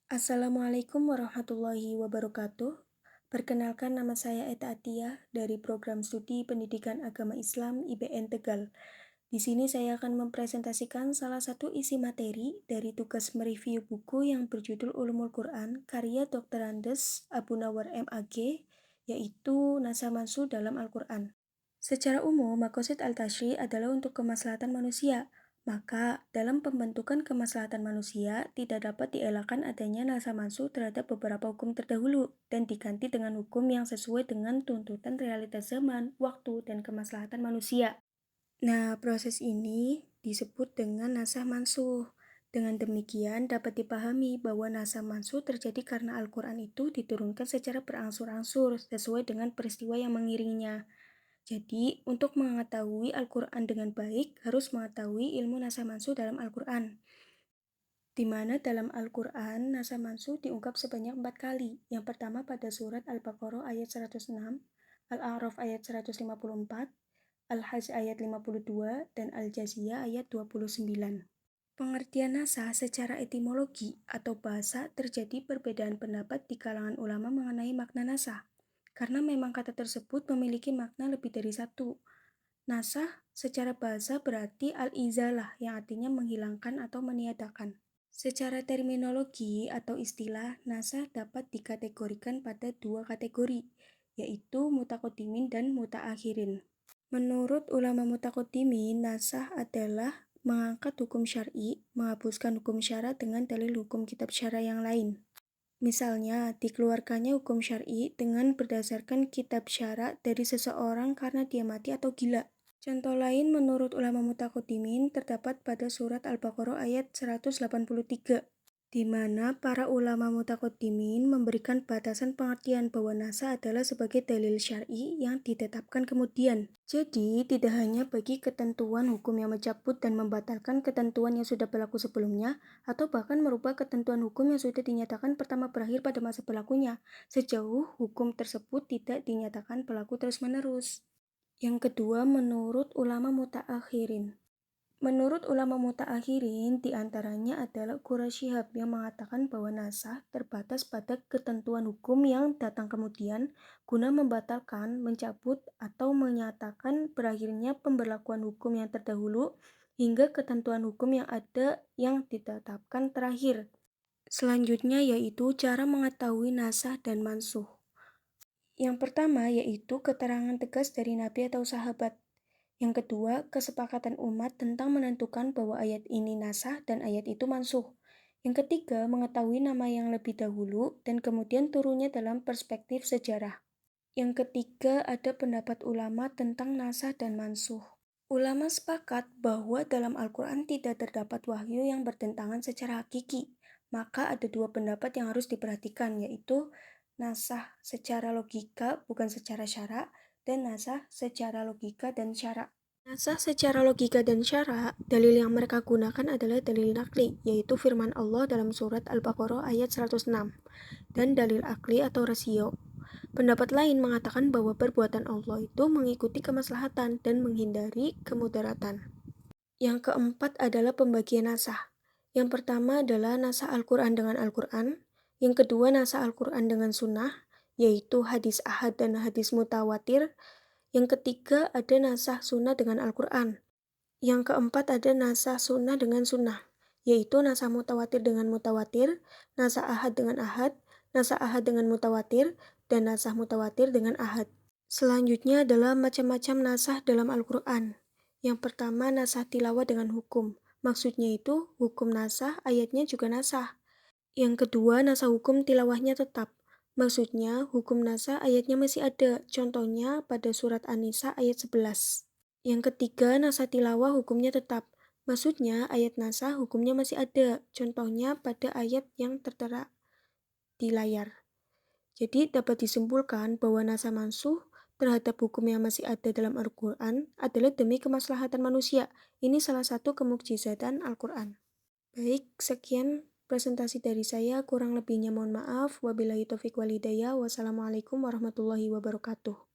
Assalamualaikum warahmatullahi wabarakatuh. Perkenalkan, nama saya Eta Atiyah dari Program Studi Pendidikan Agama Islam IBN Tegal. Di sini saya akan mempresentasikan salah satu isi materi dari tugas mereview buku yang berjudul Ulumul Quran karya Dr. Andes Abu Nawar MAG, yaitu Nasa Mansu dalam Al-Quran. Secara umum, maqasid al-tashri' adalah untuk kemaslahatan manusia. Maka, dalam pembentukan kemaslahatan manusia, tidak dapat dielakkan adanya nasa mansu terhadap beberapa hukum terdahulu dan diganti dengan hukum yang sesuai dengan tuntutan realitas zaman, waktu, dan kemaslahatan manusia. Nah, proses ini disebut dengan nasah mansuh. Dengan demikian, dapat dipahami bahwa nasah mansuh terjadi karena Al-Quran itu diturunkan secara berangsur-angsur sesuai dengan peristiwa yang mengiringinya. Jadi, untuk mengetahui Al-Quran dengan baik, harus mengetahui ilmu nasa mansuh dalam Al-Quran. Di mana dalam Al-Quran, nasa mansuh diungkap sebanyak 4 kali. Yang pertama pada surat Al-Baqarah ayat 106, Al-A'raf ayat 154, Al-Hajj ayat 52, dan Al-Jaziyah ayat 29. Pengertian nasah secara etimologi atau bahasa terjadi perbedaan pendapat di kalangan ulama mengenai makna nasah, karena memang kata tersebut memiliki makna lebih dari satu. Nasah secara bahasa berarti al-izalah yang artinya menghilangkan atau meniadakan. Secara terminologi atau istilah, nasah dapat dikategorikan pada dua kategori, yaitu mutaqaddimin dan mutaakhirin. Menurut ulama mutaqaddimin, nasah adalah mengangkat hukum syar'i, menghapuskan hukum syara dengan dalil hukum kitab syara yang lain. Misalnya, dikeluarkannya hukum syar'i dengan berdasarkan kitab syara dari seseorang karena dia mati atau gila. Contoh lain menurut ulama mutaqaddimin terdapat pada surat Al-Baqarah ayat 183, di mana para ulama mutaqaddimin memberikan batasan pengertian bahwa nasa adalah sebagai dalil syar'i yang ditetapkan kemudian. Jadi, tidak hanya bagi ketentuan hukum yang mencabut dan membatalkan ketentuan yang sudah berlaku sebelumnya, atau bahkan merubah ketentuan hukum yang sudah dinyatakan pertama berakhir pada masa berlakunya, sejauh hukum tersebut tidak dinyatakan berlaku terus-menerus. Yang kedua, menurut ulama mutaakhirin. Menurut ulama mutaakhirin, diantaranya adalah Qurasyihab yang mengatakan bahwa nasah terbatas pada ketentuan hukum yang datang kemudian guna membatalkan, mencabut, atau menyatakan berakhirnya pemberlakuan hukum yang terdahulu hingga ketentuan hukum yang ada yang ditetapkan terakhir. Selanjutnya yaitu cara mengetahui nasah dan mansuh. Yang pertama yaitu keterangan tegas dari nabi atau sahabat. Yang kedua, kesepakatan umat tentang menentukan bahwa ayat ini nasah dan ayat itu mansuh. Yang ketiga, mengetahui nama yang lebih dahulu dan kemudian turunnya dalam perspektif sejarah. Yang ketiga, ada pendapat ulama tentang nasah dan mansuh. Ulama sepakat bahwa dalam Al-Quran tidak terdapat wahyu yang bertentangan secara hakiki. Maka ada dua pendapat yang harus diperhatikan, yaitu nasah secara logika bukan secara syara, dan nasah secara logika dan syara. Nasah secara logika dan syara, dalil yang mereka gunakan adalah dalil nakli, yaitu firman Allah dalam surat Al-Baqarah ayat 106, dan dalil akli atau rasio. Pendapat lain mengatakan bahwa perbuatan Allah itu mengikuti kemaslahatan dan menghindari kemudaratan. Yang keempat adalah pembagian nasah. Yang pertama adalah nasah Al-Quran dengan Al-Quran. Yang kedua nasah Al-Quran dengan sunnah, yaitu hadis ahad dan hadis mutawatir. Yang ketiga ada nasah sunnah dengan Al-Quran. Yang keempat ada nasah sunnah dengan sunnah, yaitu nasah mutawatir dengan mutawatir, nasah ahad dengan ahad, nasah ahad dengan mutawatir, dan nasah mutawatir dengan ahad. Selanjutnya adalah macam-macam nasah dalam Al-Quran. Yang pertama nasah tilawah dengan hukum. Maksudnya itu hukum nasah, ayatnya juga nasah. Yang kedua nasah hukum tilawahnya tetap. Maksudnya hukum nasah ayatnya masih ada. Contohnya pada surat An-Nisa ayat 11. Yang ketiga nasah tilawah hukumnya tetap. Maksudnya ayat nasah hukumnya masih ada. Contohnya pada ayat yang tertera di layar. Jadi dapat disimpulkan bahwa nasah mansuh terhadap hukum yang masih ada dalam Al-Quran adalah demi kemaslahatan manusia. Ini salah satu kemukjizatan Al-Quran. Baik, sekian presentasi dari saya. Kurang lebihnya mohon maaf. Wabillahi taufiq wal hidayah. Wassalamualaikum warahmatullahi wabarakatuh.